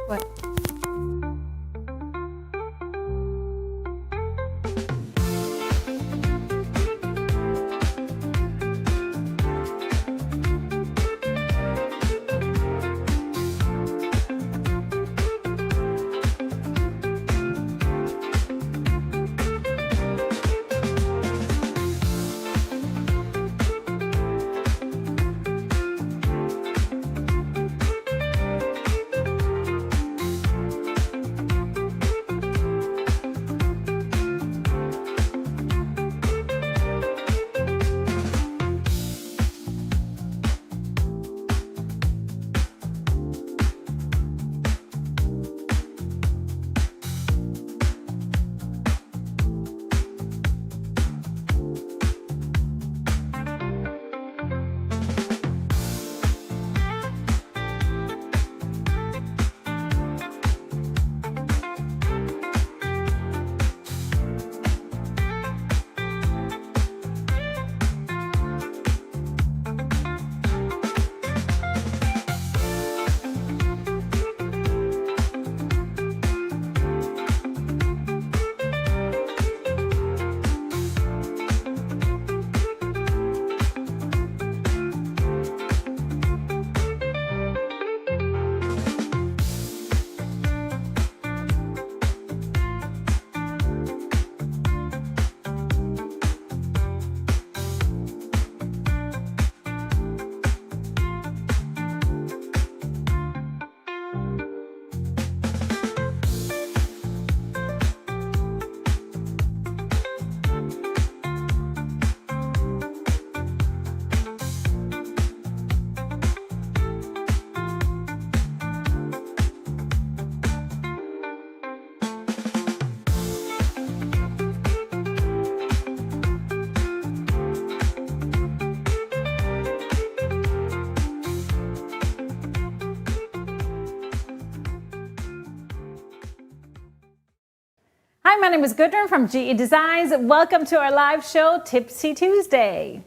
What? Hi, my name is Gudrun from GE Designs. Welcome to our live show, Tipsy Tuesday.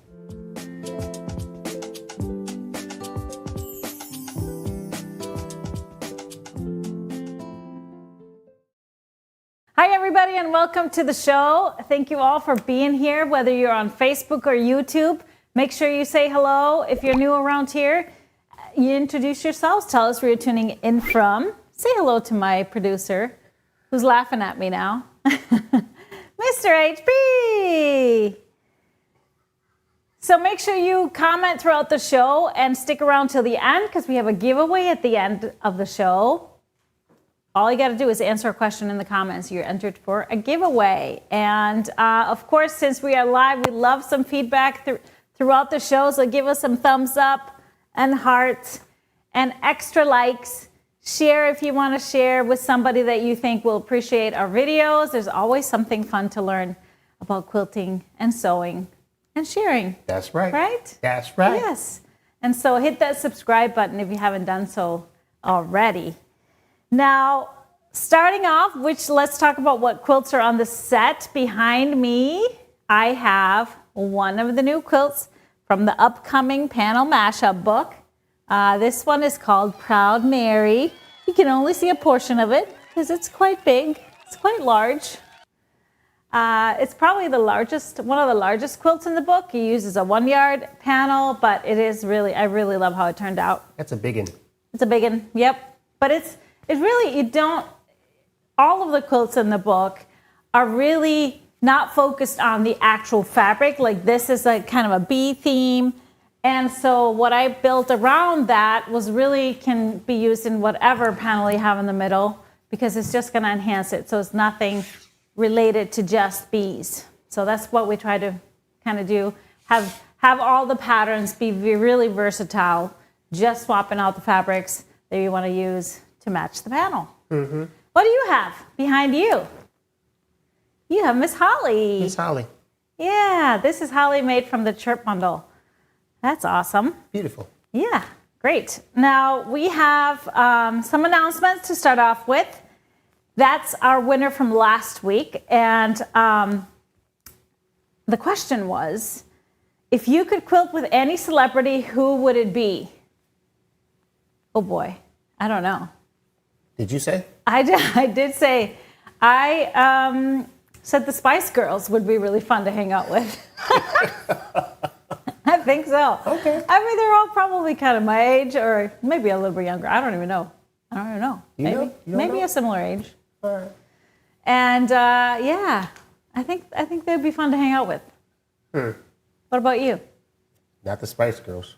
Hi, everybody, and welcome to the show. Thank you all for being here, whether you're on Facebook or YouTube. Make sure you say hello. If you're new around here, you introduce yourselves. Tell us where you're tuning in from. Say hello to my producer, who's laughing at me now. Mr. HB. So make sure you comment throughout the show and stick around till the end because we have a giveaway at the end of the show. All you got to do is answer a question in the comments. You're entered for a giveaway. And of course, since we are live, we love some feedback throughout the show. So give us some thumbs up and hearts and extra likes. Share if you want to share with somebody that you think will appreciate our videos. There's always something fun to learn about quilting and sewing and sharing. That's right. Right? That's right. Yes. And so hit that subscribe button if you haven't done so already. Now, starting off, let's talk about what quilts are on the set behind me. I have one of the new quilts from the upcoming panel mashup book. This one is called Proud Mary. You can only see a portion of it because it's quite big. It's quite large. It's probably one of the largest quilts in the book. He uses a 1-yard panel, but it is really, I really love how it turned out. That's a big one. It's a big one, yep. But it's really, all of the quilts in the book are really not focused on the actual fabric. Like this is like kind of a bee theme. And so what I built around that can be used in whatever panel you have in the middle because it's just going to enhance it. So it's nothing related to just bees. So that's what we try to kind of do. Have all the patterns be really versatile, just swapping out the fabrics that you want to use to match the panel. Mm-hmm. What do you have behind you? You have Miss Holly. Miss Holly. Yeah, this is Holly made from the Chirp Bundle. That's awesome. Beautiful. Yeah, great. Now we have some announcements to start off with. That's our winner from last week. And the question was, if you could quilt with any celebrity, who would it be? Oh boy, I don't know. Did you say? I did say, I said the Spice Girls would be really fun to hang out with. I think so. Okay. I mean, they're all probably kind of my age, or maybe a little bit younger. I don't even know. Maybe a similar age. All right. And yeah, I think they'd be fun to hang out with. What about you? Not the Spice Girls.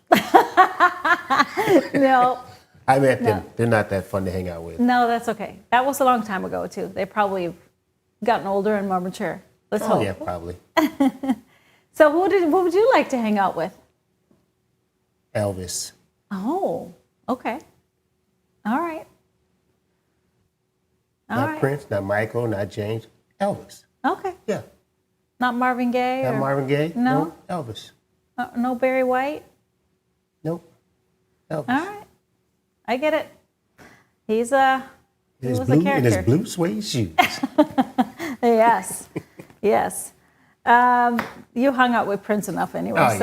No. I mean, they're not that fun to hang out with. No, that's okay. That was a long time ago, too. They probably have gotten older and more mature. Let's hope. Yeah, probably. So who would you like to hang out with? Elvis. Oh, okay. All right. Not Prince, not Michael, not James. Elvis. Okay. Yeah. Not Marvin Gaye? Not Marvin Gaye? No. Elvis. No Barry White? Nope. Elvis. All right. I get it. He was a character. In his blue suede shoes. Yes. Yes. You hung out with Prince enough anyway,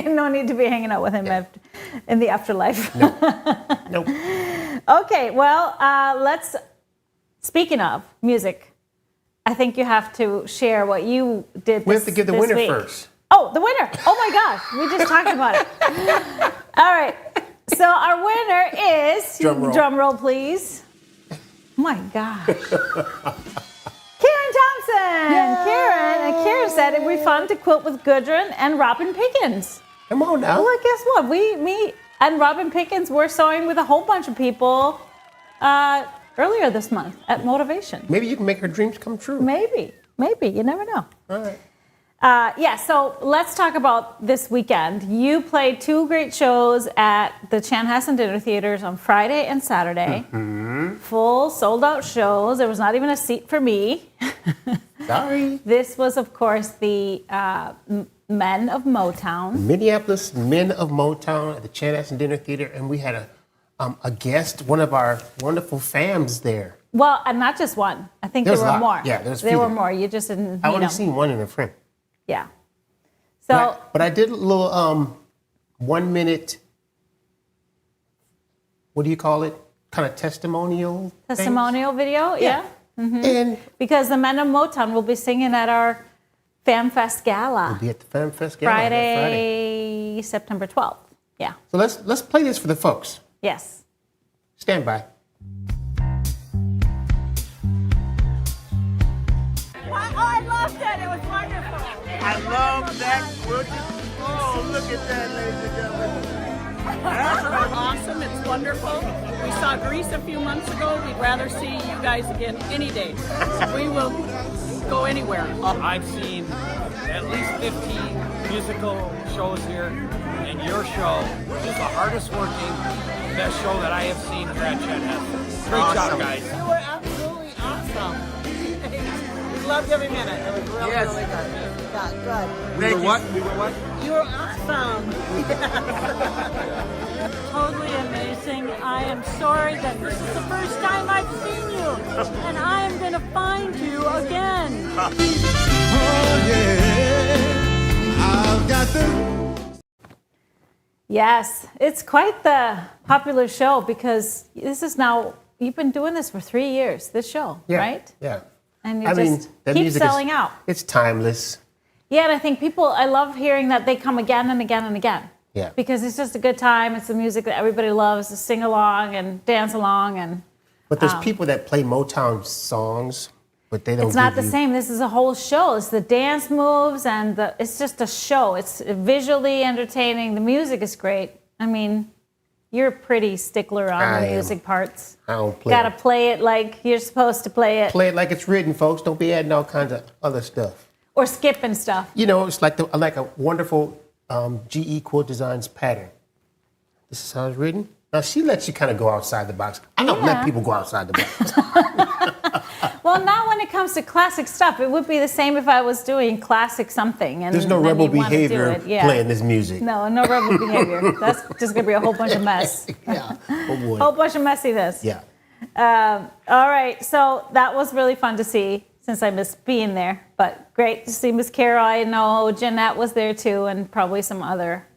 no need to be hanging out with him in the afterlife. Nope. Okay, well, speaking of music, I think you have to share what you did We have to give the winner week. first. Oh, the winner. Oh my gosh, we just talked about it. All right, so our winner is, drum roll please. Oh my gosh. Karen Thompson. Yay! Karen said it would be fun to quilt with Gudrun and Robin Pickens. Come on now. Well, guess what? Me and Robin Pickens were sewing with a whole bunch of people earlier this month at Motivation. Maybe you can make her dreams come true. Maybe. You never know. All right. So let's talk about this weekend. You played 2 great shows at the Chanhassen Dinner Theaters on Friday and Saturday. Mm-hmm. Full sold-out shows. There was not even a seat for me. Sorry. This was, of course, the Men of Motown. Minneapolis Men of Motown at the Chanhassen Dinner Theater, and we had a guest, one of our wonderful fams there. Well, and not just one. I think there were more. Yeah, there were more. You just didn't. I only seen one in a frame. Yeah. So. But I did a little 1 minute. What do you call it? Kind of testimonial. Testimonial video. Yeah. Mm-hmm. And because the Men of Motown will be singing at our FamFest Gala. We'll be at the FamFest Gala Friday, September 12th. Yeah. So let's play this for the folks. Yes. Stand by. I loved it. It was wonderful. I love that quilting. Oh, look at that, ladies and gentlemen. That's awesome. It's wonderful. We saw Greece a few months ago. We'd rather see you guys again any day. We will go anywhere. I've seen at least 15 musical shows here, and your show is the hardest working, best show that I have seen here at Chanhassen. Great job, guys. You were absolutely awesome. We loved every minute. It was really, really good. Yeah, good. We were what? You were awesome. Totally amazing. I am sorry that this is the first time I've seen you, and I am going to find you again. Oh yeah, I've got the... Yes, it's quite the popular show because this is now, you've been doing this for 3 years, this show, right? Yeah. And you keep selling out. It's timeless. Yeah, and I think I love hearing that they come again and again and again. Yeah. Because it's just a good time. It's the music that everybody loves to sing along and dance along. But there's people that play Motown songs, but they don't. It's not the same. This is a whole show. It's the dance moves and it's just a show. It's visually entertaining. The music is great. I mean, you're a pretty stickler on the music parts. I don't play. Gotta play it like you're supposed to play it. Play it like it's written, folks. Don't be adding all kinds of other stuff. Or skipping stuff. You know, it's like a wonderful GE Quilt Designs pattern. This is how it's written. Now, she lets you kind of go outside the box. I don't let people go outside the box. Well, not when it comes to classic stuff. It would be the same if I was doing classic something. And there's no rebel behavior playing this music. No rebel behavior. That's just going to be a whole bunch of mess. Yeah. Oh, boy. Whole bunch of messiness. Yeah. All right. So that was really fun to see since I missed being there. But great to see Miss Carol. I know Jeanette was there too, and probably some other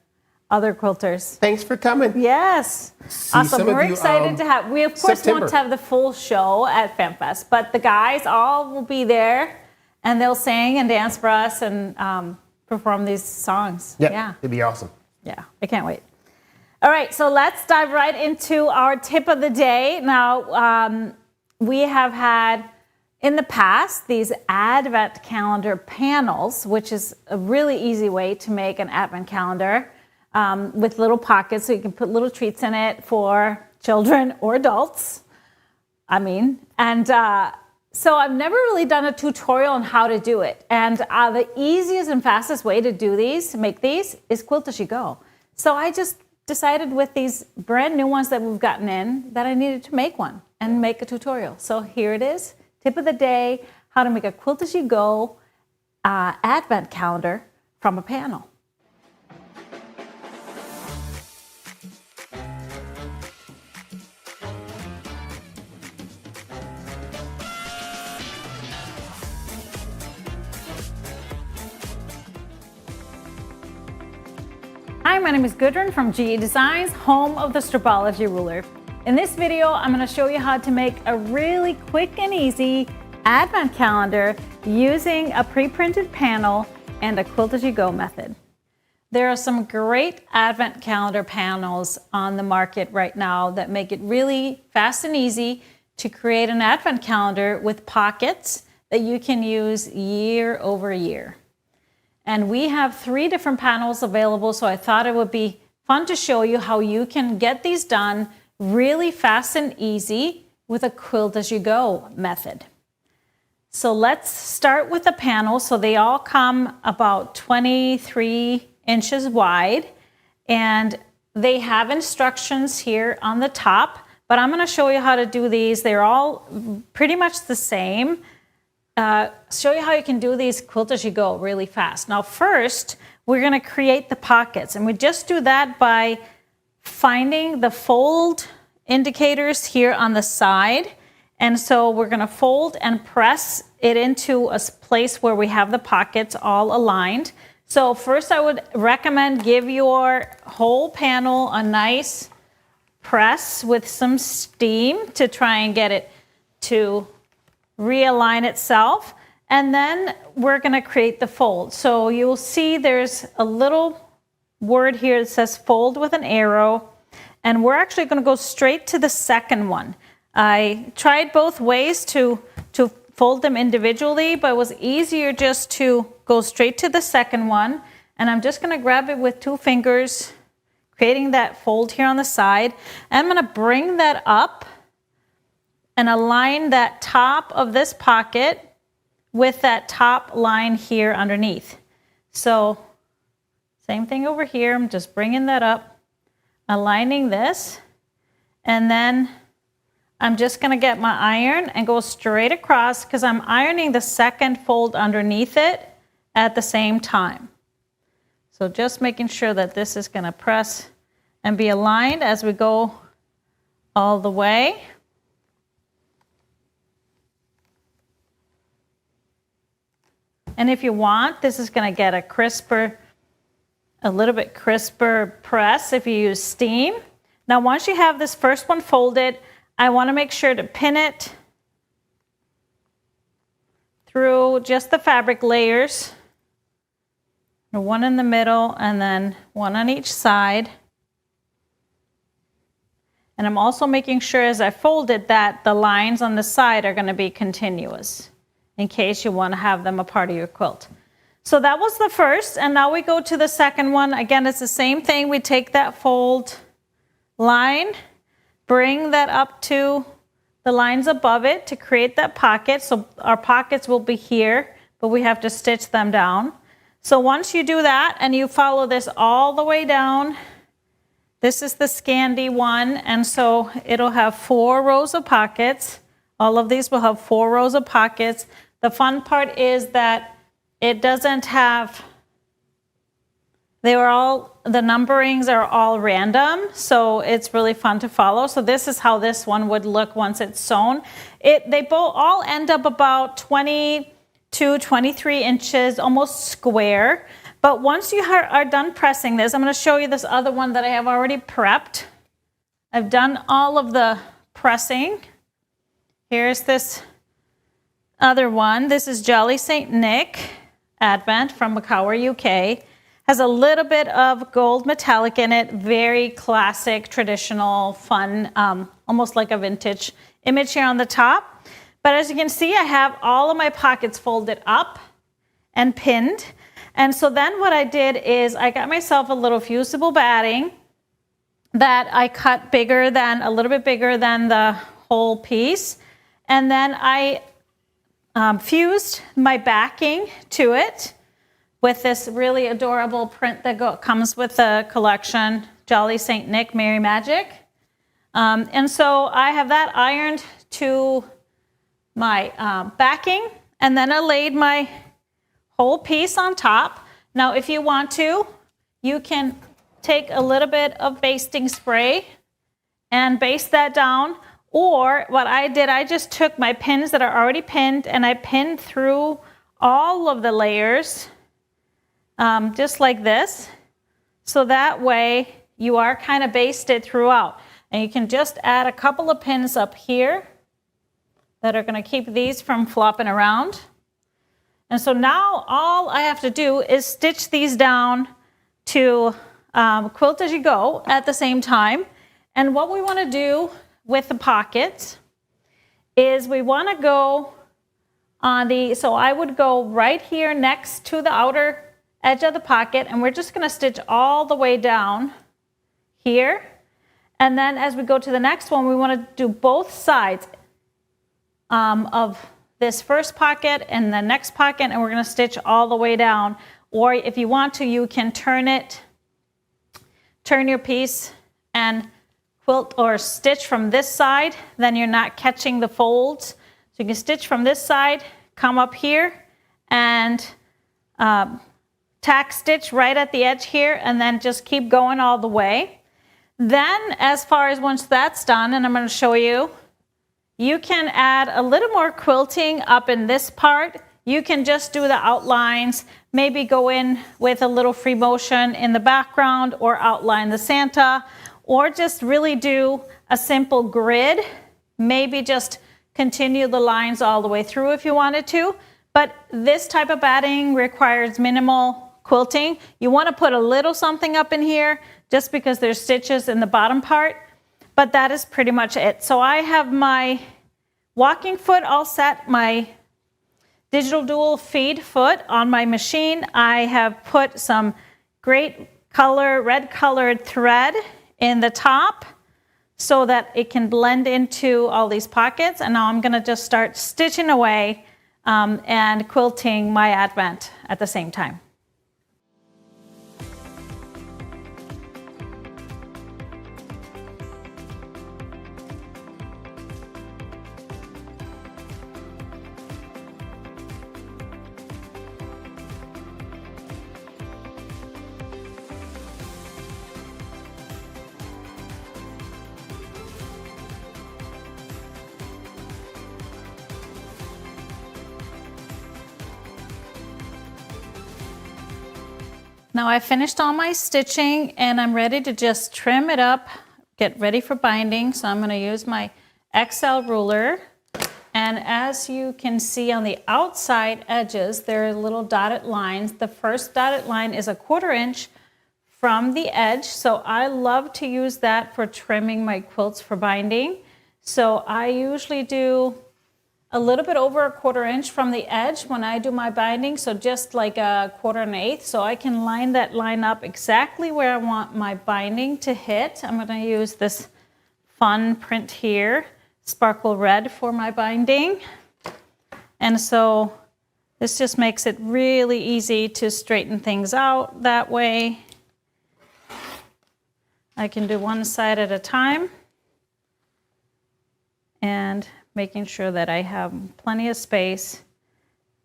other quilters. Thanks for coming. Yes. See Awesome. some of We're you, excited to have, we of course September. want to have the full show at FemFest, but the guys all will be there and they'll sing and dance for us and perform these songs. Yep, Yeah. it'd be awesome. Yeah. I can't wait. All right. So let's dive right into our tip of the day. Now, we have had in the past these advent calendar panels, which is a really easy way to make an advent calendar with little pockets, so you can put little treats in it for children or adults. So I've never really done a tutorial on how to do it. And the easiest and fastest way to do these, to make these, is quilt as you go. So I just decided with these brand new ones that we've gotten in that I needed to make one and make a tutorial. So here it is. Tip of the day, how to make a quilt as you go advent calendar from a panel. Hi, my name is Gudrun from GE Designs, home of the Stripology ruler. In this video, I'm going to show you how to make a really quick and easy advent calendar using a pre-printed panel and a quilt as you go method. There are some great advent calendar panels on the market right now that make it really fast and easy to create an advent calendar with pockets that you can use year over year. And we have 3 different panels available, so I thought it would be fun to show you how you can get these done really fast and easy with a quilt as you go method. So let's start with the panel. So they all come about 23 inches wide, and they have instructions here on the top, but I'm going to show you how to do these. They're all pretty much the same. Show you how you can do these quilt as you go really fast. Now first, we're going to create the pockets, and we just do that by finding the fold indicators here on the side. And so we're going to fold and press it into a place where we have the pockets all aligned. So first I would recommend give your whole panel a nice press with some steam to try and get it to realign itself. And then we're going to create the fold. So you'll see there's a little word here that says fold with an arrow. And we're actually going to go straight to the second one. I tried both ways to fold them individually, but it was easier just to go straight to the second one. And I'm just going to grab it with 2 fingers, creating that fold here on the side. And I'm going to bring that up and align that top of this pocket with that top line here underneath. So same thing over here. I'm just bringing that up, aligning this, and then I'm just going to get my iron and go straight across because I'm ironing the second fold underneath it at the same time. So just making sure that this is going to press and be aligned as we go all the way. And if you want, this is going to get a little bit crisper press if you use steam. Now, once you have this first one folded, I want to make sure to pin it through just the fabric layers. One in the middle and then one on each side. And I'm also making sure as I fold it that the lines on the side are going to be continuous in case you want to have them a part of your quilt. So that was the first, and now we go to the second one. Again, it's the same thing. We take that fold line, bring that up to the lines above it to create that pocket. So our pockets will be here, but we have to stitch them down. So once you do that and you follow this all the way down, this is the Scandi one, and so it'll have 4 rows of pockets. All of these will have 4 rows of pockets. The fun part is that it doesn't have, the numberings are all random, so it's really fun to follow. So this is how this one would look once it's sewn. They both all end up about 22, 23 inches, almost square. But once you are done pressing this, I'm going to show you this other one that I have already prepped. I've done all of the pressing. Here's this other one. This is Jolly St. Nick Advent from Makower, UK. Has a little bit of gold metallic in it. Very classic, traditional, fun, almost like a vintage image here on the top. But as you can see, I have all of my pockets folded up and pinned. And so then what I did is I got myself a little fusible batting that I cut a little bit bigger than the whole piece. And then I fused my backing to it with this really adorable print that comes with the collection, Jolly St. Nick Merry Magic. And so I have that ironed to my backing, and then I laid my whole piece on top. Now, if you want to, you can take a little bit of basting spray and baste that down. Or what I did, I just took my pins that are already pinned and I pinned through all of the layers, just like this. So that way you are kind of basted throughout. And you can just add a couple of pins up here that are going to keep these from flopping around. And so now all I have to do is stitch these down to quilt as you go at the same time. And what we want to do with the pockets is we want to go on so I would go right here next to the outer edge of the pocket, and we're just going to stitch all the way down here. And then as we go to the next one, we want to do both sides of this first pocket and the next pocket, and we're going to stitch all the way down. Or if you want to, you can turn your piece and quilt or stitch from this side, then you're not catching the folds. So you can stitch from this side, come up here, and tack stitch right at the edge here, and then just keep going all the way. Then as far as once that's done, and I'm going to show you, you can add a little more quilting up in this part. You can just do the outlines, maybe go in with a little free motion in the background or outline the Santa, or just really do a simple grid. Maybe just continue the lines all the way through if you wanted to. But this type of batting requires minimal quilting. You want to put a little something up in here just because there's stitches in the bottom part, but that is pretty much it. So I have my walking foot all set, my digital dual feed foot on my machine. I have put some great color, red colored thread in the top so that it can blend into all these pockets. And now I'm going to just start stitching away and quilting my Advent at the same time. Now I finished all my stitching and I'm ready to just trim it up, get ready for binding. So I'm going to use my XL ruler. And as you can see on the outside edges, there are little dotted lines. The first dotted line is 1/4 inch from the edge. So I love to use that for trimming my quilts for binding. So I usually do a little bit over 1/4 inch from the edge when I do my binding, so just like 1/4 1/8, so I can line that line up exactly where I want my binding to hit. I'm going to use this fun print here, sparkle red, for my binding. And so this just makes it really easy to straighten things out that way. I can do one side at a time. And making sure that I have plenty of space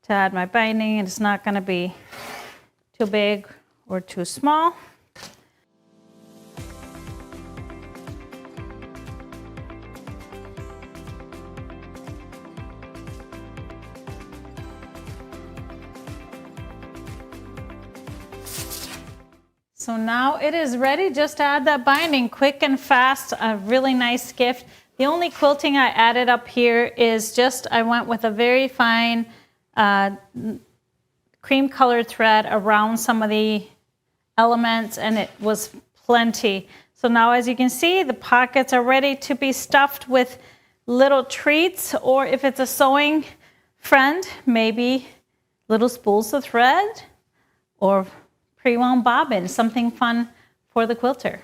to add my binding and it's not going to be too big or too small. So now it is ready. Just add that binding quick and fast. A really nice gift. The only quilting I added up here is just I went with a very fine cream colored thread around some of the elements, and it was plenty. So now, as you can see, the pockets are ready to be stuffed with little treats, or if it's a sewing friend, maybe little spools of thread or pre-wound bobbin, something fun for the quilter.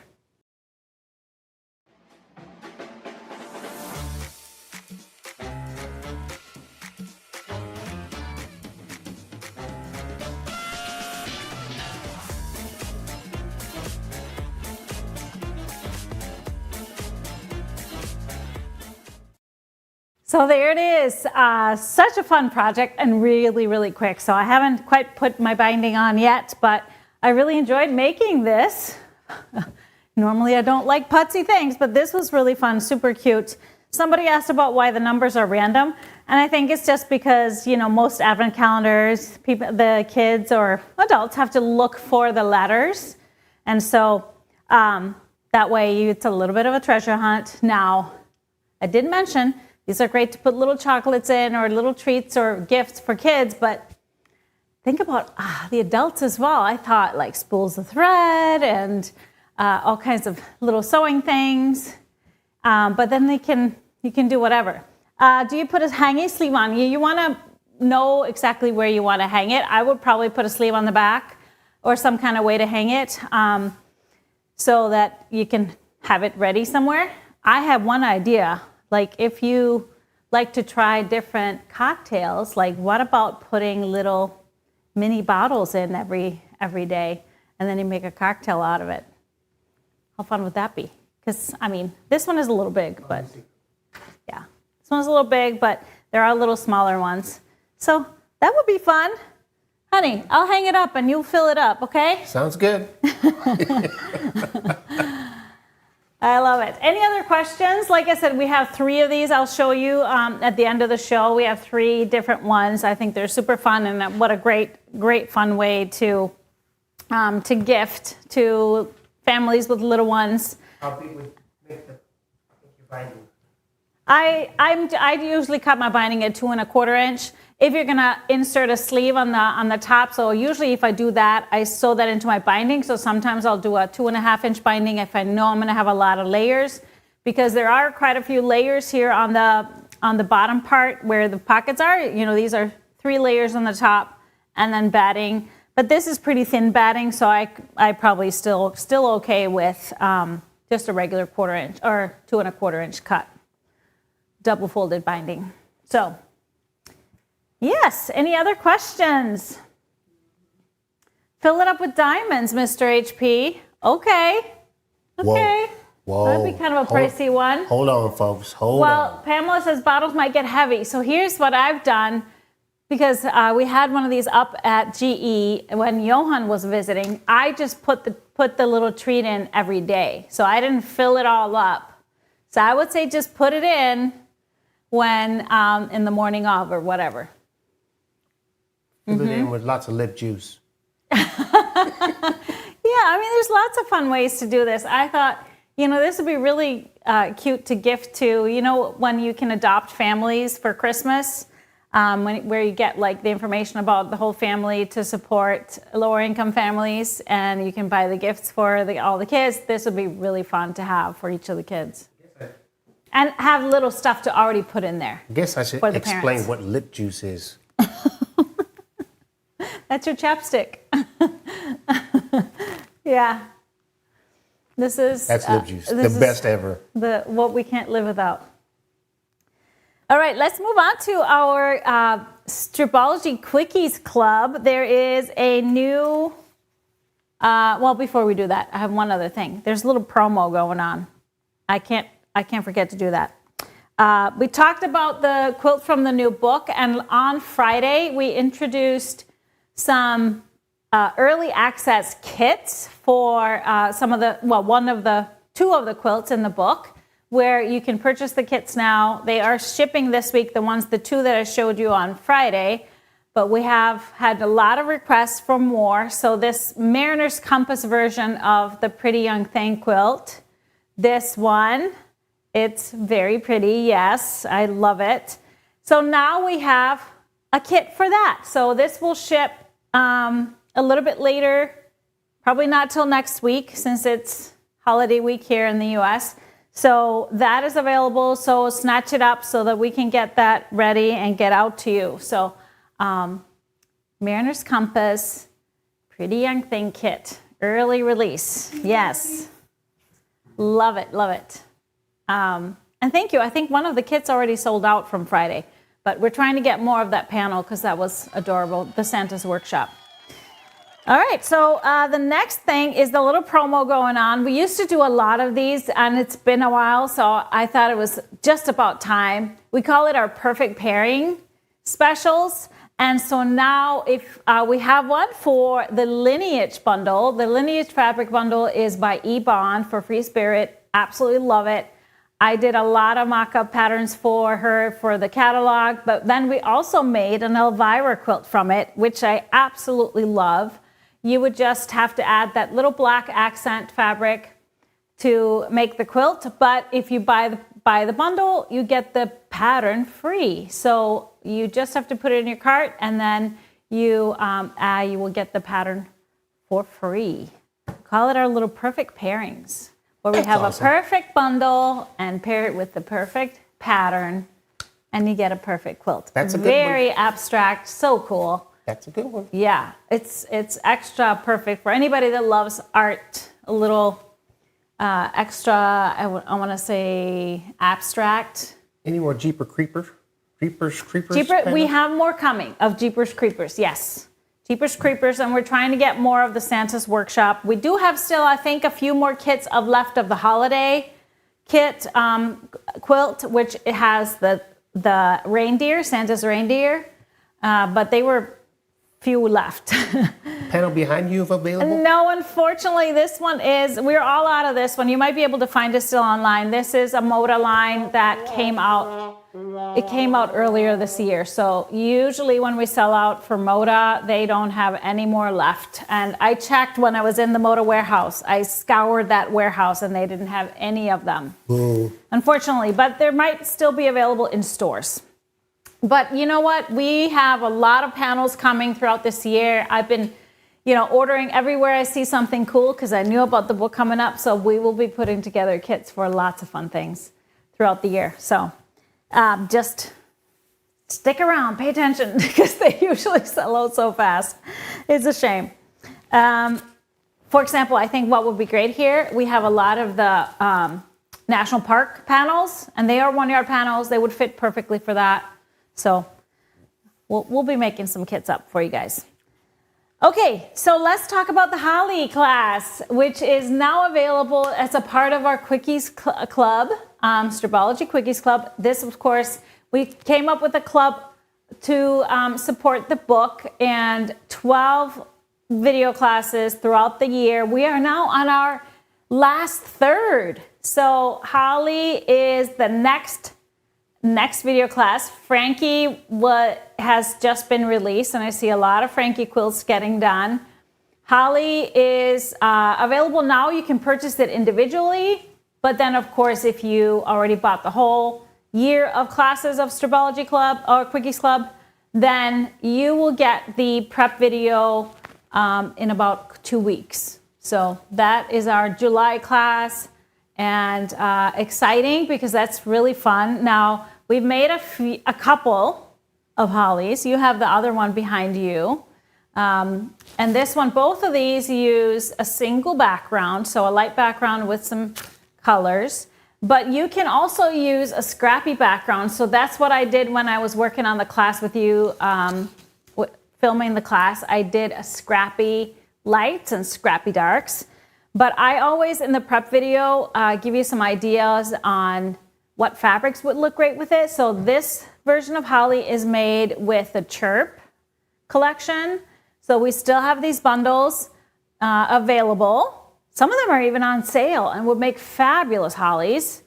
So there it is, such a fun project and really, really quick. So I haven't quite put my binding on yet, but I really enjoyed making this. Normally I don't like putsy things, but this was really fun, super cute. Somebody asked about why the numbers are random, and I think it's just because, you know, most advent calendars, the kids or adults have to look for the letters. And so that way it's a little bit of a treasure hunt. Now, I did mention, these are great to put little chocolates in or little treats or gifts for kids, but think about the adults as well. I thought like spools of thread and all kinds of little sewing things, but then you can do whatever. Do you put a hanging sleeve on? You want to know exactly where you want to hang it. I would probably put a sleeve on the back or some kind of way to hang it so that you can have it ready somewhere. I have one idea. Like if you like to try different cocktails, like what about putting little mini bottles in every day and then you make a cocktail out of it? How fun would that be? Because, I mean, this one is a little big, but yeah, this one's a little big, but there are little smaller ones. So that would be fun. Honey, I'll hang it up and you'll fill it up, okay? Sounds good. I love it. Any other questions? Like I said, we have 3 of these. I'll show you at the end of the show. We have 3 different ones. I think they're super fun, and what a great fun way to gift to families with little ones. How big would make your binding? I usually cut my binding at 2 1/4 inch. If you're gonna insert a sleeve on the top, so usually if I do that, I sew that into my binding. So sometimes I'll do a 2 1/2 inch binding if I know I'm gonna have a lot of layers, because there are quite a few layers here on the bottom part where the pockets are. You know, these are 3 layers on the top and then batting. But this is pretty thin batting, so I probably still okay with just a regular 1/4 inch or 2 1/4 inch cut, double folded binding. So. Yes, any other questions? Fill it up with diamonds, Mr. HP. Okay. Whoa. That'd be kind of a pricey one. Hold on, folks. Hold on. Well, Pamela says bottles might get heavy. So here's what I've done, because we had one of these up at GE when Johan was visiting. I just put the little treat in every day. So I didn't fill it all up. So I would say just put it in when in the morning of or whatever. Fill it in with lots of lip juice. Yeah, I mean, there's lots of fun ways to do this. I thought, you know, this would be really cute to gift to, you know, when you can adopt families for Christmas, where you get like the information about the whole family to support lower income families, and you can buy the gifts for all the kids. This would be really fun to have for each of the kids. And have little stuff to already put in there. I guess I should explain parents. what lip juice is. That's your chapstick. Yeah. That's lip juice. The best ever. What we can't live without. All right, let's move on to our Stripology Quickies Club. There is a new, well, before we do that, I have one other thing. There's a little promo going on. I can't forget to do that. We talked about the quilt from the new book, and on Friday we introduced some early access kits for two of the quilts in the book, where you can purchase the kits now. They are shipping this week, the 2 that I showed you on Friday, but we have had a lot of requests for more. So this Mariner's Compass version of the Pretty Young Thing quilt, this one, it's very pretty. Yes, I love it. So now we have a kit for that. So this will ship a little bit later, probably not till next week since it's holiday week here in the US. So that is available. So snatch it up so that we can get that ready and get out to you. So Mariner's Compass, Pretty Young Thing kit, early release. Yes. Love it, love it. And thank you. I think one of the kits already sold out from Friday, but we're trying to get more of that panel because that was adorable, the Santa's Workshop. All right, so the next thing is the little promo going on. We used to do a lot of these, and it's been a while, so I thought it was just about time. We call it our perfect pairing specials. And so now if we have one for the Lineage Bundle. The Lineage Fabric Bundle is by eBond for Free Spirit. Absolutely love it. I did a lot of mock-up patterns for her for the catalog, but then we also made an Elvira quilt from it, which I absolutely love. You would just have to add that little black accent fabric to make the quilt, but if you buy the bundle, you get the pattern free. So you just have to put it in your cart, and then you will get the pattern for free. Call it our little perfect pairings, where we have awesome. A perfect bundle and pair it with the perfect pattern, and you get a perfect quilt. That's a good Very one. Abstract, so cool. That's a good one. Yeah, it's extra perfect for anybody that loves art, a little extra, I want to say abstract. Any more Jeepers Creepers? We have more coming of Jeepers Creepers, yes. Jeepers Creepers, and we're trying to get more of the Santa's Workshop. We do have still, I think, a few more kits left of the holiday kit quilt, which it has the reindeer, Santa's reindeer, but they were few left. Panel behind you available? No, unfortunately, this one we're all out of this one. You might be able to find it still online. This is a Moda line that came out. It came out earlier this year. So usually when we sell out for Moda, they don't have any more left. And I checked when I was in the Moda warehouse. I scoured that warehouse and they didn't have any of them. Ooh. Unfortunately, but there might still be available in stores. But you know what? We have a lot of panels coming throughout this year. I've been, ordering everywhere I see something cool because I knew about the book coming up. So we will be putting together kits for lots of fun things throughout the year. So just stick around, pay attention because they usually sell out so fast. It's a shame. For example, I think what would be great here, we have a lot of the national park panels, and they are 1 yard panels. They would fit perfectly for that. So we'll be making some kits up for you guys. Okay, so let's talk about the Holly class, which is now available as a part of our Quickies Club, Stripology Quickies Club. This, of course, we came up with a club to support the book and 12 video classes throughout the year. We are now on our last third. So Holly is the next video class. Frankie has just been released, and I see a lot of Frankie quilts getting done. Holly is available now. You can purchase it individually, but then, of course, if you already bought the whole year of classes of Stripology Club or Quickies Club, then you will get the prep video in about 2 weeks. So that is our July class. And exciting because that's really fun. Now, we've made a couple of Hollies. You have the other one behind you. And this one, both of these use a single background, so a light background with some colors. But you can also use a scrappy background. So that's what I did when I was working on the class with you, filming the class. I did a scrappy lights and scrappy darks. But I always, in the prep video, give you some ideas on what fabrics would look great with it. So this version of Holly is made with the Chirp collection. So we still have these bundles available. Some of them are even on sale and would make fabulous Hollies.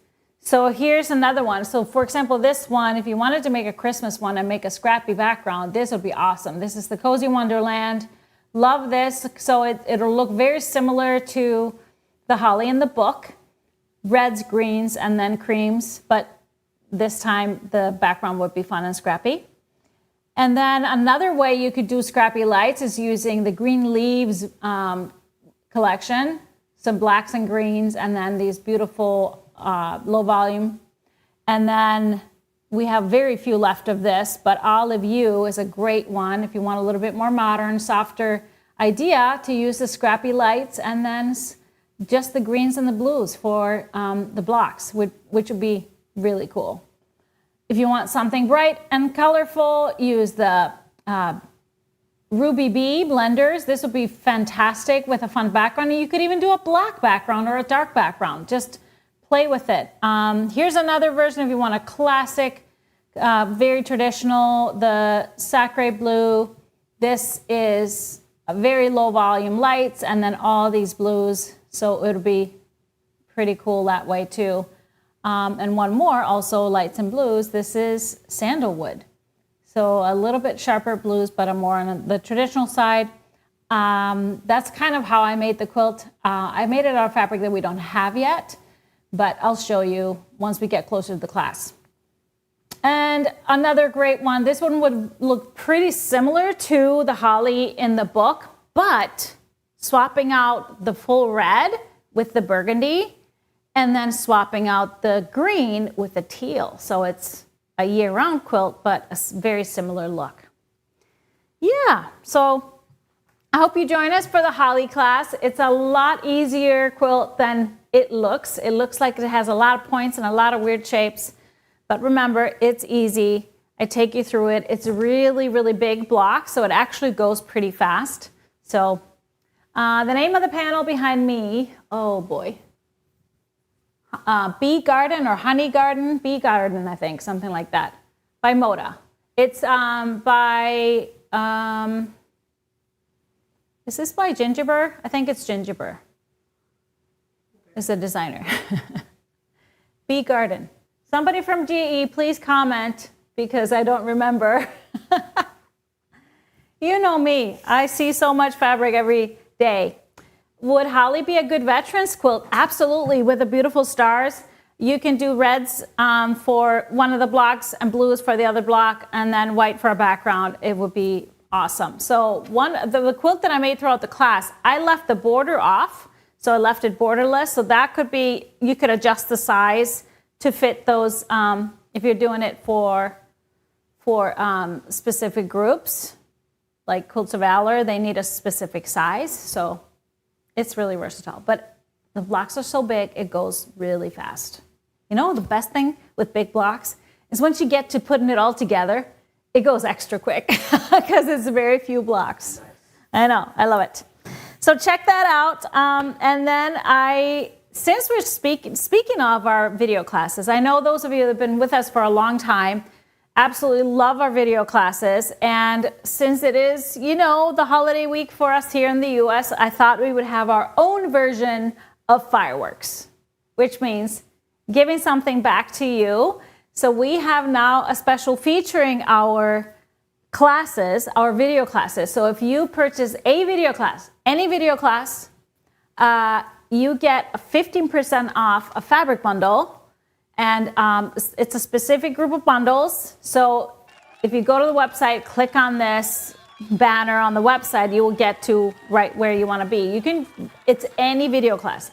So here's another one. So for example, this one, if you wanted to make a Christmas one and make a scrappy background, this would be awesome. This is the Cozy Wonderland. Love this. So it'll look very similar to the holly in the book. Reds, greens, and then creams. But this time the background would be fun and scrappy. And then another way you could do scrappy lights is using the Green Leaves collection. Some blacks and greens, and then these beautiful low volume. And then we have very few left of this, but Olive You is a great one if you want a little bit more modern, softer idea to use the scrappy lights and then just the greens and the blues for the blocks, which would be really cool. If you want something bright and colorful, use the Ruby Bee blenders. This would be fantastic with a fun background. You could even do a black background or a dark background. Just play with it. Here's another version if you want a classic, very traditional, the Sacre Blue. This is a very low volume lights and then all these blues. So it'll be pretty cool that way too. And one more, also lights and blues. This is Sandalwood. So a little bit sharper blues, but a more on the traditional side. That's kind of how I made the quilt. I made it out of fabric that we don't have yet, but I'll show you once we get closer to the class. And another great one, this one would look pretty similar to the holly in the book, but swapping out the full red with the burgundy and then swapping out the green with the teal. So it's a year-round quilt, but a very similar look. Yeah, so I hope you join us for the holly class. It's a lot easier quilt than it looks. It looks like it has a lot of points and a lot of weird shapes, but remember, it's easy. I take you through it. It's a really, really big block, so it actually goes pretty fast. So the name of the panel behind me, oh boy, Bee Garden or Honey Garden, Bee Garden, I think, something like that, by Moda. It's by, is this by Gingerbread? I think it's Gingerbread. It's a designer. Bee Garden. Somebody from GE, please comment because I don't remember. You know me, I see so much fabric every day. Would holly be a good veterans quilt? Absolutely, with the beautiful stars. You can do reds for one of the blocks and blues for the other block and then white for a background. It would be awesome. So the quilt that I made throughout the class, I left the border off. So I left it borderless. So that could be, you could adjust the size to fit those if you're doing it for specific groups. Like Quilts of Valor, they need a specific size. So it's really versatile, but the blocks are so big, it goes really fast. You know, the best thing with big blocks is once you get to putting it all together, it goes extra quick because it's very few blocks. I know, I love it. So check that out. And then since we're speaking of our video classes, I know those of you that have been with us for a long time absolutely love our video classes. And since it is, you know, the holiday week for us here in the US, I thought we would have our own version of fireworks, which means giving something back to you. So we have now a special featuring our classes, our video classes. So if you purchase a video class, any video class, you get 15% off a fabric bundle. And it's a specific group of bundles. So if you go to the website, click on this banner on the website, you will get to right where you want to be. It's any video class.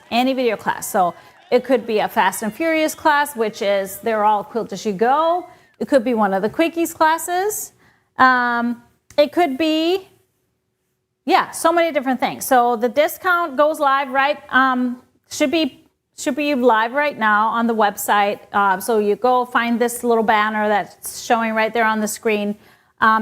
So it could be a Fast and Furious class, which is they're all quilt as you go. It could be one of the Quickies classes. It could be, yeah, so many different things. So the discount goes live, right? Should be live right now on the website. So you go find this little banner that's showing right there on the screen.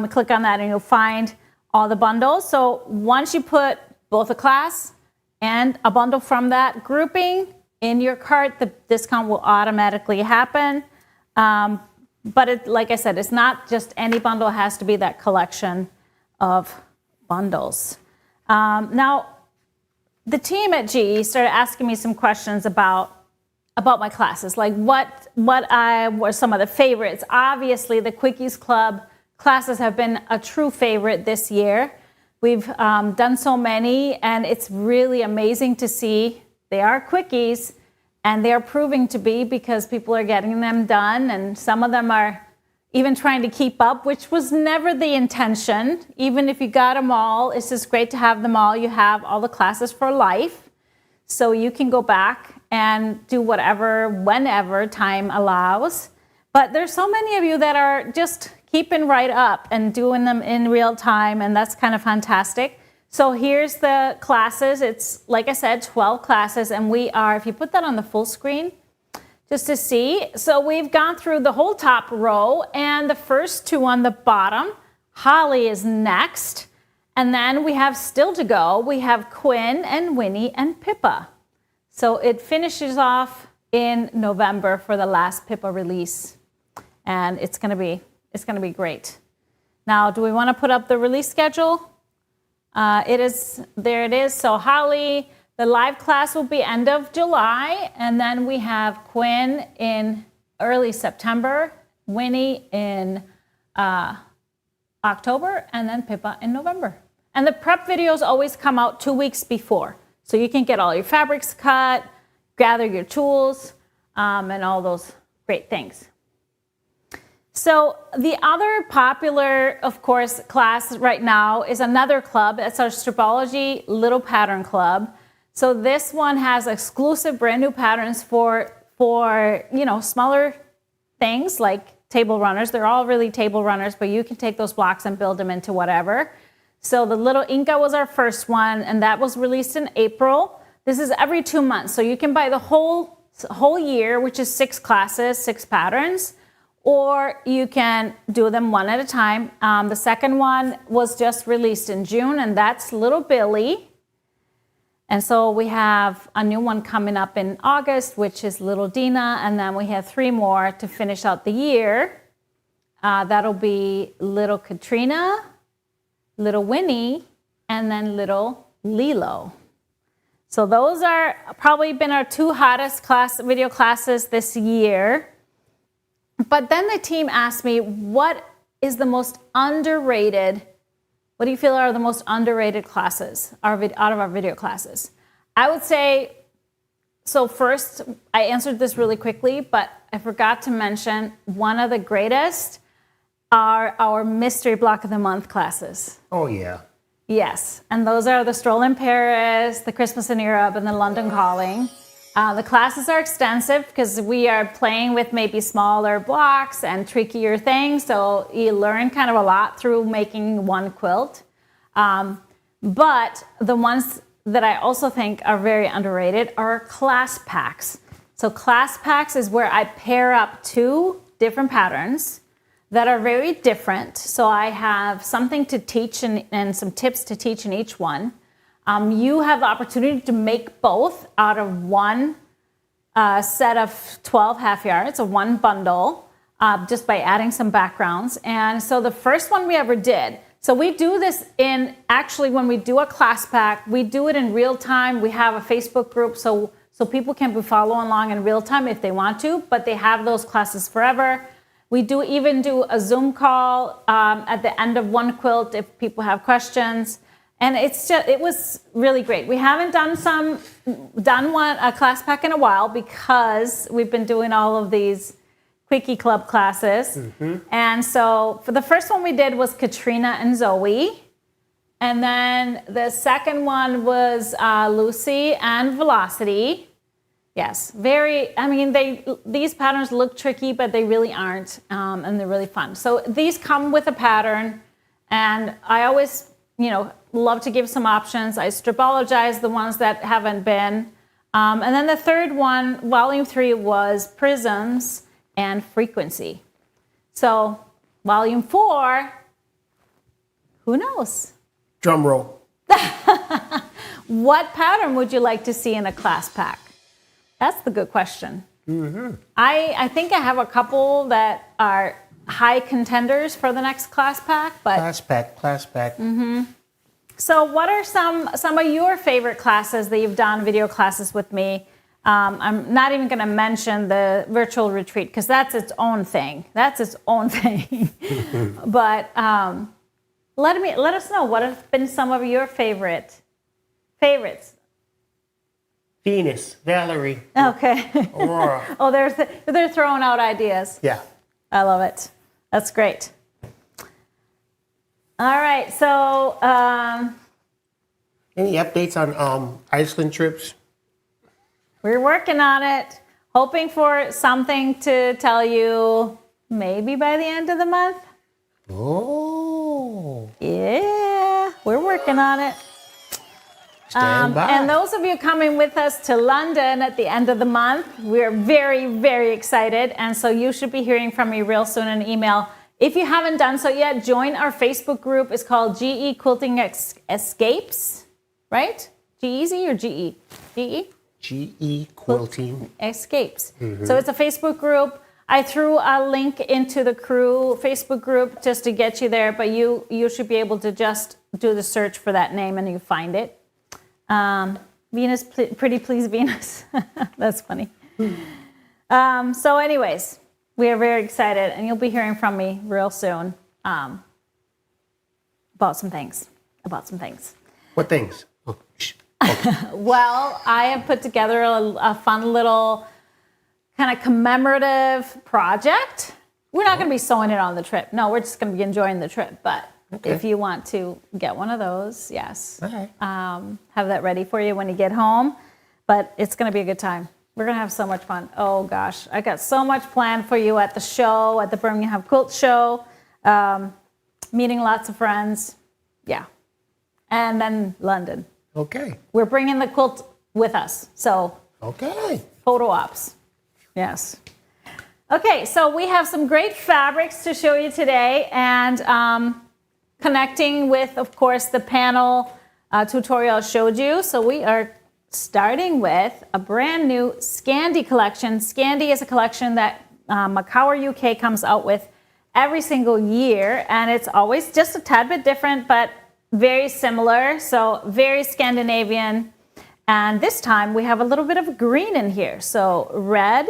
Click on that and you'll find all the bundles. So once you put both a class and a bundle from that grouping in your cart, the discount will automatically happen. But like I said, it's not just any bundle. It has to be that collection of bundles. Now, the team at GE started asking me some questions about about my classes, like what were some of the favorites. Obviously, the Quickies Club classes have been a true favorite this year. We've done so many, and it's really amazing to see. They are quickies, and they're proving to be, because people are getting them done, and some of them are even trying to keep up, which was never the intention. Even if you got them all, it's just great to have them all. You have all the classes for life, so you can go back and do whatever, whenever time allows. But there's so many of you that are just keeping right up and doing them in real time, and that's kind of fantastic. So here's the classes. It's, like I said, 12 classes, and we are, if you put that on the full screen, just to see. So we've gone through the whole top row, and the first two on the bottom. Holly is next, and then we have still to go. We have Quinn and Winnie and Pippa. So it finishes off in November for the last Pippa release, and it's gonna be great. Now, do we want to put up the release schedule? There it is. So Holly, the live class will be end of July, and then we have Quinn in early September, Winnie in October, and then Pippa in November. And the prep videos always come out 2 weeks before. So you can get all your fabrics cut, gather your tools, and all those great things. So the other popular, of course, class right now is another club. It's our Stripology Lil Pattern Club. So this one has exclusive brand new patterns for smaller things like table runners. They're all really table runners, but you can take those blocks and build them into whatever. So the little Inca was our first one, and that was released in April. This is every 2 months, so you can buy the whole year, which is 6 classes, 6 patterns, or you can do them one at a time. The second one was just released in June, and that's Little Billy. And so we have a new one coming up in August, which is Little Dina, and then we have 3 more to finish out the year. That'll be Little Katrina, Little Winnie, and then Little Lilo. So those are probably been our 2 hottest video classes this year. But then the team asked me, what is the most underrated, what do you feel are the most underrated classes out of our video classes? I would say, so first, I answered this really quickly, but I forgot to mention one of the greatest are our Mystery Block of the Month classes. Oh, yeah. Yes, and those are the Stroll in Paris, the Christmas in Europe, and the London Calling. The classes are extensive because we are playing with maybe smaller blocks and trickier things, so you learn kind of a lot through making one quilt. But the ones that I also think are very underrated are class packs. So class packs is where I pair up 2 different patterns that are very different. So I have something to teach and some tips to teach in each one. You have the opportunity to make both out of one set of 12 half yards, or one bundle, just by adding some backgrounds. And so the first one we ever did, so we do this actually when we do a class pack, we do it in real time. We have a Facebook group so people can be following along in real time if they want to, but they have those classes forever. We even do a Zoom call at the end of one quilt if people have questions. And it was really great. We haven't done a class pack in a while because we've been doing all of these Quickie Club classes. Mm-hmm. And so for the first one we did was Katrina and Zoe. And then the second one was Lucy and Velocity. Yes, these patterns look tricky, but they really aren't, and they're really fun. So these come with a pattern, and I always, love to give some options. I stripologize the ones that haven't been. And then the third one, volume 3, was Prisms and Frequency. So volume 4, who knows? Drum roll. What pattern would you like to see in a class pack? That's the good question. Mm-hmm. I think I have a couple that are high contenders for the next class pack. But Class pack. Mm-hmm. So what are some of your favorite classes that you've done, video classes with me? I'm not even going to mention the virtual retreat because that's its own thing. That's its own thing. But let us know what have been some of your favorites. Venus, Valerie, Okay. Aurora. Oh, they're throwing out ideas. Yeah. I love it. That's great. All right. So Any updates on Iceland trips? we're working on it, hoping for something to tell you maybe by the end of the month. Oh. Yeah, we're working on it. Stand by. And those of you coming with us to London at the end of the month, we're very, very excited. And so you should be hearing from me real soon in an email. If you haven't done so yet, join our Facebook group. It's called GE Quilting Escapes, right? G-Easy or GE? GE? GE Quilting. Escapes. So it's a Facebook group. I threw a link into the crew Facebook group just to get you there, but you should be able to just do the search for that name and you find it. Venus, Pretty Please Venus. That's funny. So anyways, we are very excited and you'll be hearing from me real soon about some things. What things? Oh, shh. Well, I have put together a fun little kind of commemorative project. We're not going to be sewing it on the trip. No, we're just going to be enjoying the trip. But if you want to get one of those, yes. All right. Have that ready for you when you get home. But it's going to be a good time. We're going to have so much fun. Oh, gosh. I got so much planned for you at the show, at the Birmingham Quilt Show. Meeting lots of friends. Yeah. And then London. Okay. We're bringing the quilt with us. So Okay. photo ops. Yes. Okay, so we have some great fabrics to show you today and connecting with, of course, the panel tutorial I showed you. So we are starting with a brand new Scandi collection. Scandi is a collection that Makower UK comes out with every single year, and it's always just a tad bit different, but very similar. So very Scandinavian. And this time we have a little bit of green in here. So red,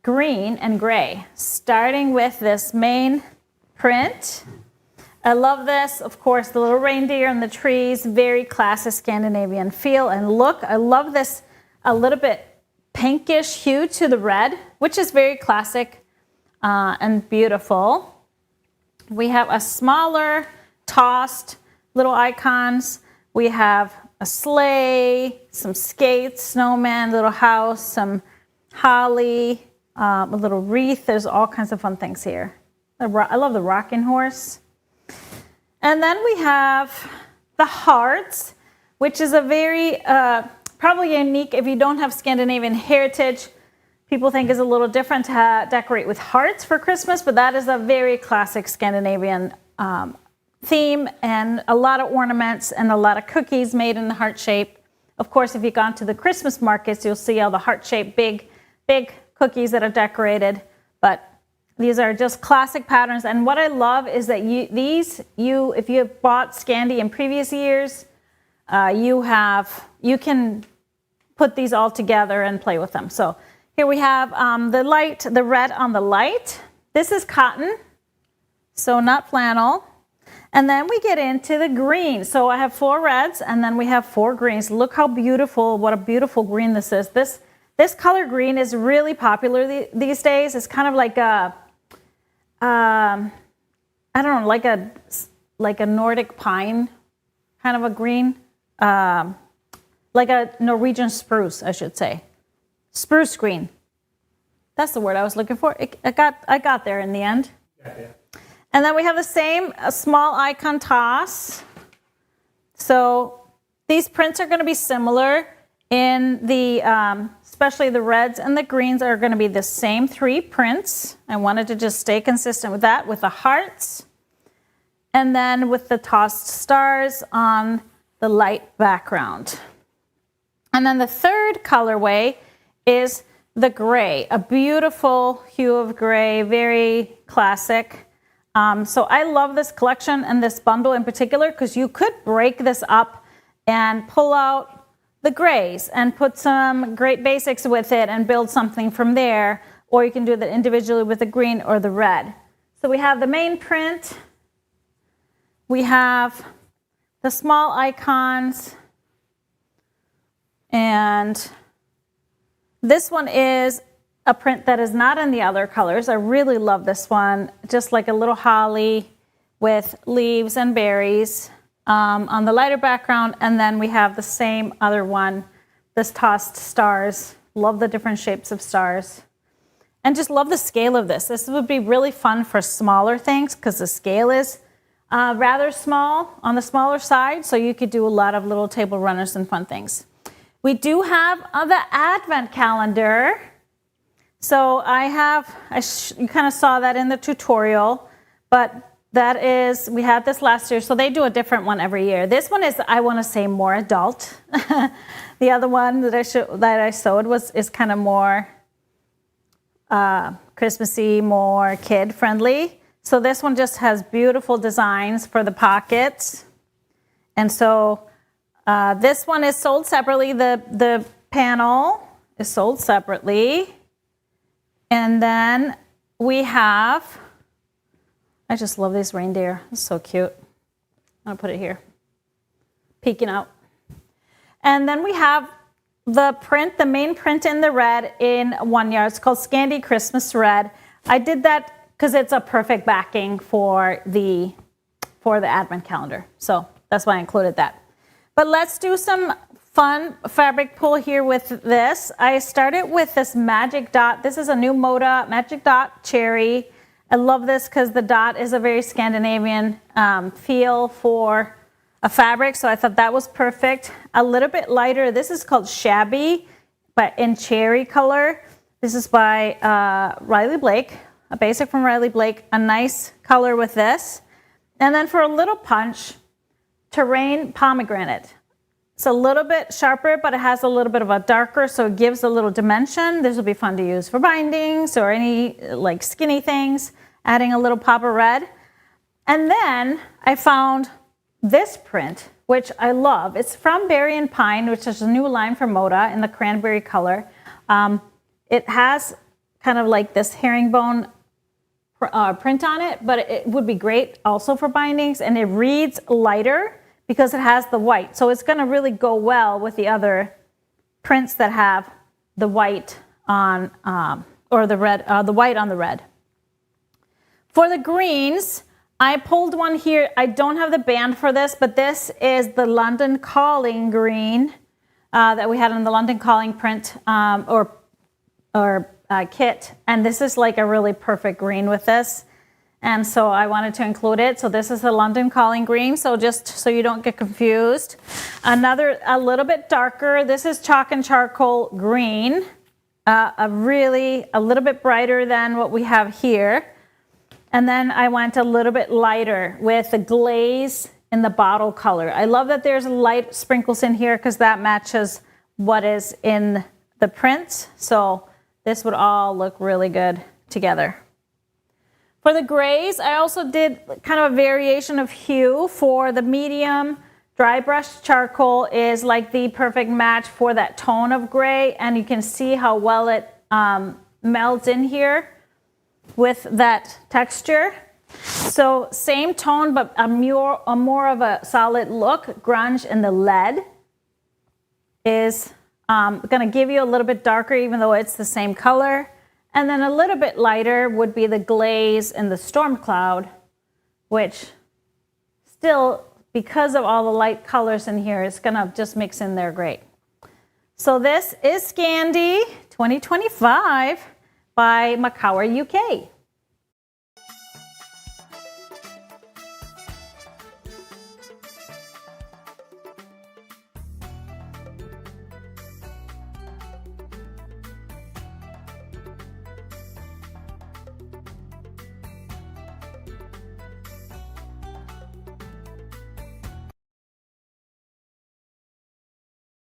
green, and gray. Starting with this main print. I love this. Of course, the little reindeer and the trees. Very classic Scandinavian feel and look. I love this a little bit pinkish hue to the red, which is very classic and beautiful. We have a smaller tossed little icons. We have a sleigh, some skates, snowman, little house, some holly, a little wreath. There's all kinds of fun things here. I love the rocking horse. And then we have the hearts, which is a very, probably unique if you don't have Scandinavian heritage. People think is a little different to decorate with hearts for Christmas, but that is a very classic Scandinavian theme, and a lot of ornaments and a lot of cookies made in the heart shape. Of course, if you've gone to the Christmas markets, you'll see all the heart-shaped big cookies that are decorated. But these are just classic patterns. And what I love is that if you have bought Scandi in previous years, you can put these all together and play with them. So here we have the red on the light. This is cotton, so not flannel. And then we get into the green. So I have 4 reds and then we have 4 greens. Look how beautiful, what a beautiful green this is. This color green is really popular these days. It's kind of like a, I don't know, like a Nordic pine kind of a green. Like a Norwegian spruce, I should say. Spruce green. That's the word I was looking for. I got there in the end. Yeah. And then we have the same small icon toss. So these prints are going to be similar in the, especially the reds and the greens are going to be the same 3 prints. I wanted to just stay consistent with that, with the hearts. And then with the tossed stars on the light background. And then the third colorway is the gray, a beautiful hue of gray, very classic. So I love this collection and this bundle in particular because you could break this up and pull out the grays and put some great basics with it and build something from there, or you can do that individually with the green or the red. So we have the main print, we have the small icons, and this one is a print that is not in the other colors. I really love this one, just like a little holly with leaves and berries on the lighter background, and then we have the same other one, this tossed stars. Love the different shapes of stars. And just love the scale of this. This would be really fun for smaller things because the scale is rather small, on the smaller side, so you could do a lot of little table runners and fun things. We do have the advent calendar. So you kind of saw that in the tutorial, but that is, we had this last year, so they do a different one every year. This one is, I want to say, more adult. The other one that I sewed is kind of more Christmassy, more kid friendly. So this one just has beautiful designs for the pockets. And so this one is sold separately. The panel is sold separately. And then we have, I just love these reindeer. It's so cute. I'm gonna put it here, peeking out. And then we have the print, the main print in the red in 1 yard. It's called Scandi Christmas Red. I did that because it's a perfect backing for the advent calendar. So that's why I included that. But let's do some fun fabric pull here with this. I started with this Magic Dot. This is a new Moda Magic Dot Cherry. I love this because the dot is a very Scandinavian feel for a fabric, so I thought that was perfect. A little bit lighter. This is called Shabby, but in cherry color. This is by Riley Blake, a basic from Riley Blake. A nice color with this. And then for a little punch, Terrain Pomegranate. It's a little bit sharper, but it has a little bit of a darker, so it gives a little dimension. This will be fun to use for bindings or any like skinny things, adding a little pop of red. And then I found this print, which I love. It's from Berry and Pine, which is a new line from Moda in the cranberry color. It has kind of like this herringbone print on it, but it would be great also for bindings, and it reads lighter because it has the white. So it's gonna really go well with the other prints that have the white on, or the red, the white on the red. For the greens, I pulled one here. I don't have the band for this, but this is the London Calling green that we had in the London Calling print kit. And this is like a really perfect green with this. And so I wanted to include it. So this is the London Calling green. So just so you don't get confused. Another, a little bit darker. This is Chalk and Charcoal green. A little bit brighter than what we have here. And then I went a little bit lighter with the glaze in the bottle color. I love that there's light sprinkles in here because that matches what is in the print. So this would all look really good together. For the grays, I also did kind of a variation of hue. For the medium, dry brush charcoal is like the perfect match for that tone of gray, and you can see how well it melds in here with that texture. So same tone, but a more of a solid look. Grunge in the lead is gonna give you a little bit darker, even though it's the same color. And then a little bit lighter would be the glaze in the Storm Cloud, which still, because of all the light colors in here, is gonna just mix in there great. So this is Scandi 2025 by Makower UK.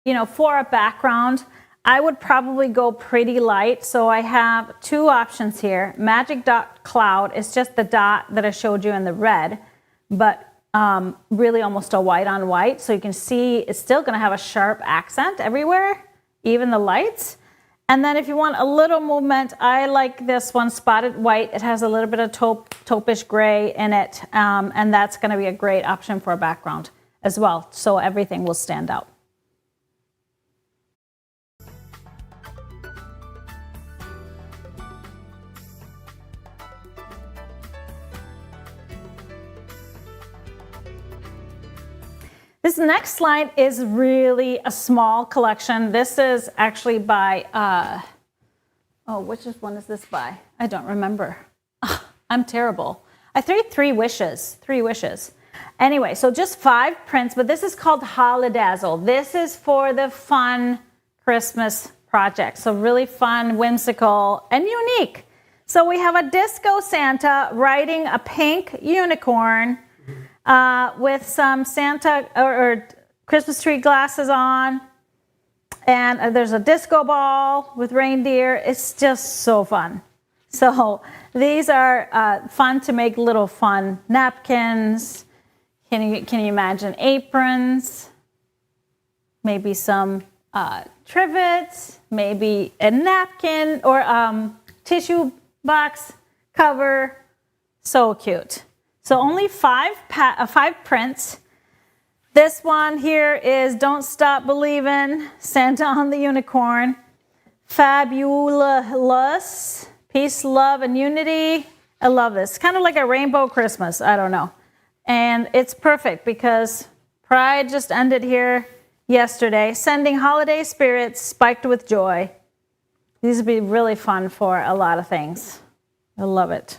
You know, for a background, I would probably go pretty light. So I have two options here. Magic Dot Cloud is just the dot that I showed you in the red, but really almost a white on white. So you can see it's still going to have a sharp accent everywhere, even the lights. And then if you want a little movement, I like this one, spotted white. It has a little bit of taupish gray in it. And that's going to be a great option for a background as well. So everything will stand out. This next slide is really a small collection. This is actually by, which one is this by? I don't remember. I'm terrible. I think three wishes. Anyway, so just 5 prints, but this is called HoliDazzle. This is for the fun Christmas project. So really fun, whimsical, and unique. So we have a disco Santa riding a pink unicorn with some Santa or Christmas tree glasses on. And there's a disco ball with reindeer. It's just so fun. So these are fun to make little fun napkins. Can you imagine aprons? Maybe some trivets, maybe a napkin or tissue box cover. So cute. So only 5 prints. This one here is Don't Stop Believin', Santa on the Unicorn. Fabulous, peace, love, and unity. I love this. Kind of like a rainbow Christmas. I don't know. And it's perfect because Pride just ended here yesterday. Sending holiday spirits spiked with joy. These would be really fun for a lot of things. I love it.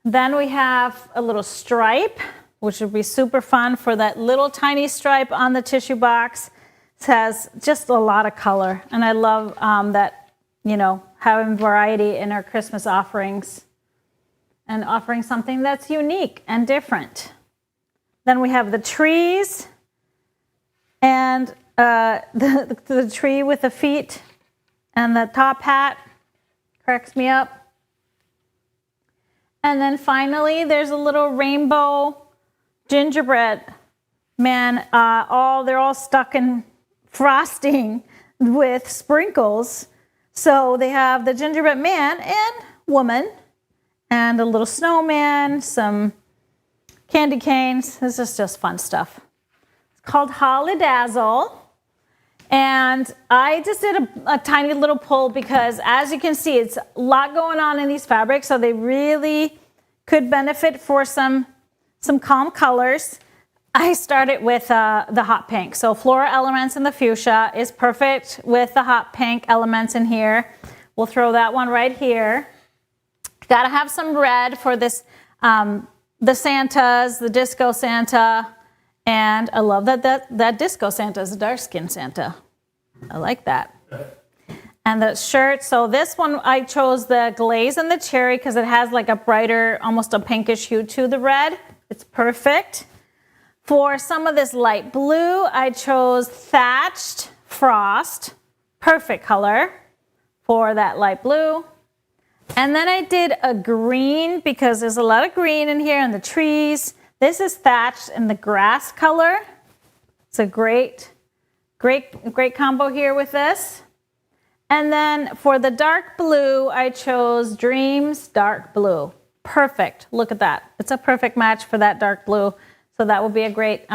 Then we have a little stripe, which would be super fun for that little tiny stripe on the tissue box. It has just a lot of color. And I love that, having variety in our Christmas offerings and offering something that's unique and different. Then we have the trees and the tree with the feet and the top hat cracks me up. And then finally, there's a little rainbow gingerbread man. They're all stuck in frosting with sprinkles. So they have the gingerbread man and woman and a little snowman, some candy canes. This is just fun stuff. It's called HoliDazzle. And I just did a tiny little poll because, as you can see, it's a lot going on in these fabrics, so they really could benefit for some calm colors. I started with the hot pink. So floral elements in the fuchsia is perfect with the hot pink elements in here. We'll throw that one right here. Got to have some red for this, the Santas, the disco Santa. And I love that disco Santa is a dark skin Santa. I like that. And the shirt, so this one I chose the glaze and the cherry because it has like a brighter, almost a pinkish hue to the red. It's perfect. For some of this light blue, I chose thatched frost. Perfect color for that light blue. And then I did a green because there's a lot of green in here and the trees. This is thatched in the grass color. It's a great combo here with this. And then for the dark blue, I chose Dreams Dark Blue. Perfect. Look at that. It's a perfect match for that dark blue. So that will be a great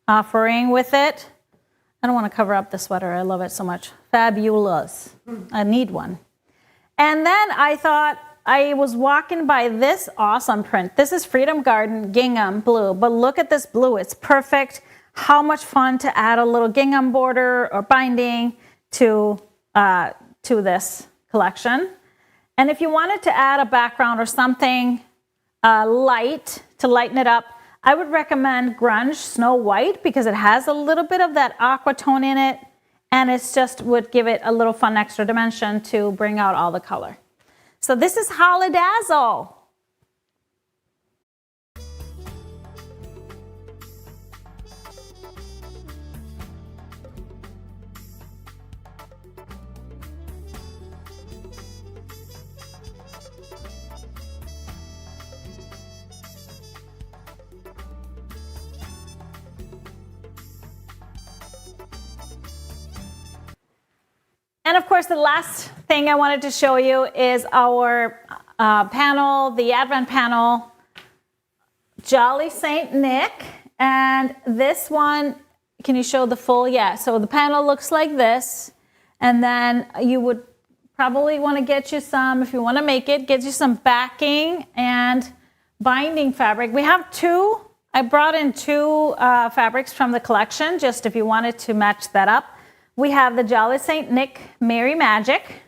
offering with it. I don't want to cover up the sweater. I love it so much. Fabulous. I need one. And then I thought, I was walking by this awesome print. This is Freedom Garden gingham blue, but look at this blue. It's perfect. How much fun to add a little gingham border or binding to this collection. And if you wanted to add a background or something light to lighten it up, I would recommend Grunge Snow White because it has a little bit of that aqua tone in it, and it's just would give it a little fun extra dimension to bring out all the color. So this is HoliDazzle. And of course, the last thing I wanted to show you is our panel, the Advent panel, Jolly Saint Nick. And this one, can you show the full? Yeah, so the panel looks like this. And then you would probably want to get you some, if you want to make it, get you some backing and binding fabric. We have two. I brought in two fabrics from the collection, just if you wanted to match that up. We have the Jolly Saint Nick Merry Magic,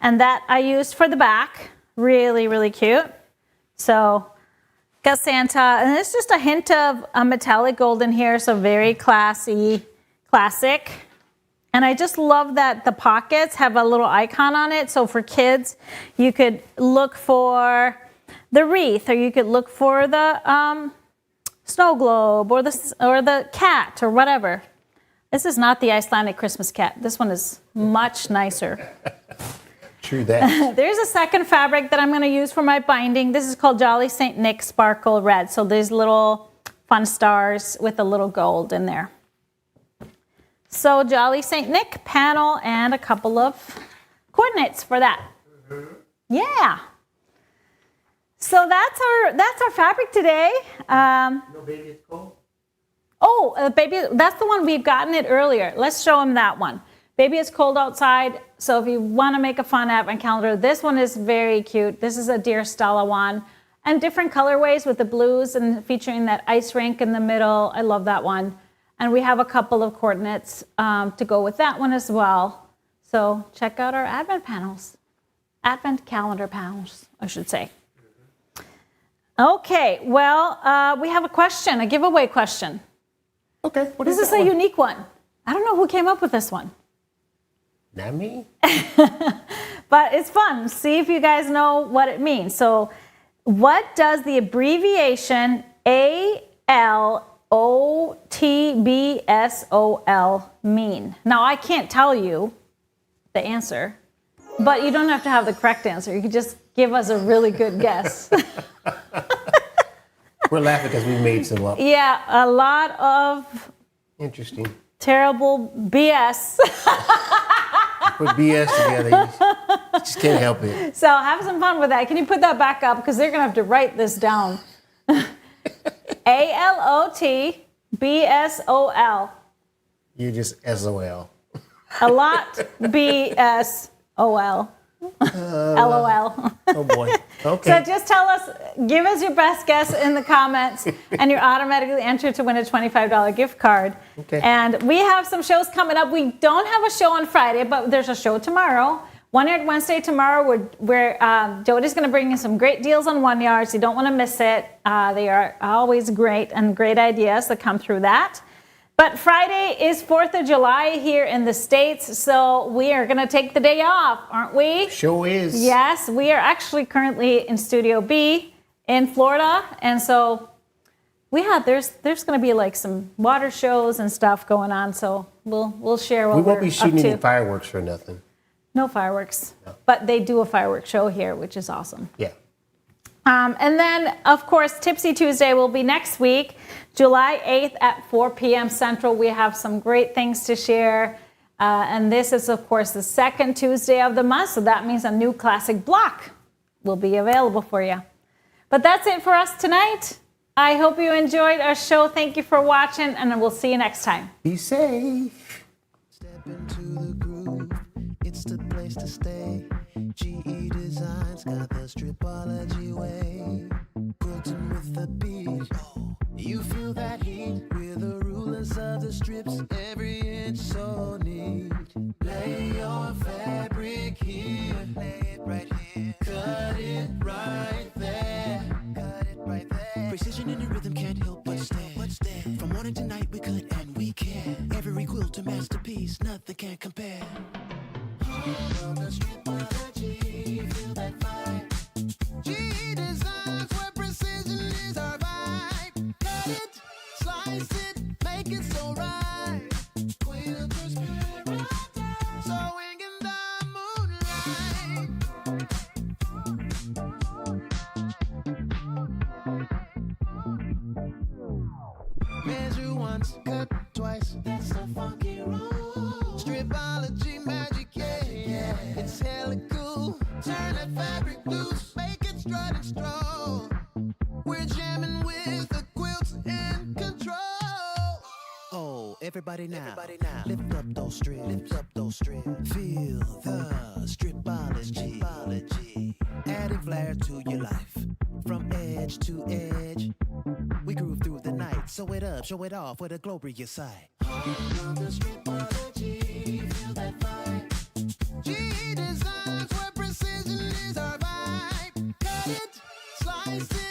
and that I used for the back. Really, really cute. So got Santa, and it's just a hint of a metallic gold in here, so very classy, classic. And I just love that the pockets have a little icon on it. So for kids, you could look for the wreath, or you could look for the snow globe, or the cat, or whatever. This is not the Icelandic Christmas cat. This one is much nicer. True that. There's a second fabric that I'm going to use for my binding. This is called Jolly Saint Nick Sparkle Red. So there's little fun stars with a little gold in there. So Jolly Saint Nick panel and a couple of coordinates for that. Yeah. So that's our fabric today. No baby, it's cold. Oh, baby, that's the one we've gotten it earlier. Let's show him that one. Baby, it's cold outside. So if you want to make a fun advent calendar, this one is very cute. This is a Dear Stella one, and different colorways with the blues and featuring that ice rink in the middle. I love that one. And we have a couple of coordinates to go with that one as well. So check out our advent panels, advent calendar panels, I should say. Okay, well, we have a question, a giveaway question. Okay. This is a unique one. I don't know who came up with this one. Not me. But it's fun. See if you guys know what it means. So what does the abbreviation ALOTBSOL mean? Now, I can't tell you the answer, but you don't have to have the correct answer. You can just give us a really good guess. We're laughing because we made some up. Yeah, a lot of Interesting. terrible BS. Put BS together. You just can't help it. So have some fun with that. Can you put that back up? Because they're going to have to write this down. ALOTBSOL. You just SOL. A lot BSOL. LOL. Oh boy. Okay. So just tell us, give us your best guess in the comments, and you're automatically entered to win a $25 gift card. Okay. And we have some shows coming up. We don't have a show on Friday, but there's a show tomorrow. One Yard Wednesday tomorrow, where Jody's going to bring you some great deals on 1 yard, so you don't want to miss it. They are always great, and great ideas that come through that. But Friday is 4th of July here in the States, so we are going to take the day off, aren't we? Sure is. Yes, we are actually currently in Studio B in Florida, and so there's going to be like some water shows and stuff going on, so we'll share what We we're won't be shooting up to. any fireworks or nothing. No fireworks, but they do a fireworks show here, which is awesome. Yeah. And then, of course, Tipsy Tuesday will be next week, July 8th at 4 p.m. Central. We have some great things to share. And this is, of course, the second Tuesday of the month. So that means a new classic block will be available for you. But that's it for us tonight. I hope you enjoyed our show. Thank you for watching, and we'll see you next time. Be safe. Step into the groove, it's the place to stay. GE Designs got the Stripology way. Quilting with the beat, you feel that heat. We're the rulers of the strips, every inch so neat. Lay your fabric here, lay it right here. Cut it right there, cut it right there. Precision in the rhythm can't help but stare. From morning to night we cut and we care. Every quilt a masterpiece, nothing can compare. The Stripology, feel that vibe. GE Designs, where precision is our vibe. Cut it, slice it, make it so right. Quilter's paradise, sewing in the moonlight. Measure once, cut twice, that's the funky rule. Stripology magic, yeah. Oh, everybody now, lift up those strips, feel the stripology, adding flair to your life, from edge to edge, we groove through the night, sew it up, show it off with a glorious sight. The stripology, feel that vibe, GE Designs where precision is our vibe, cut it, slice it,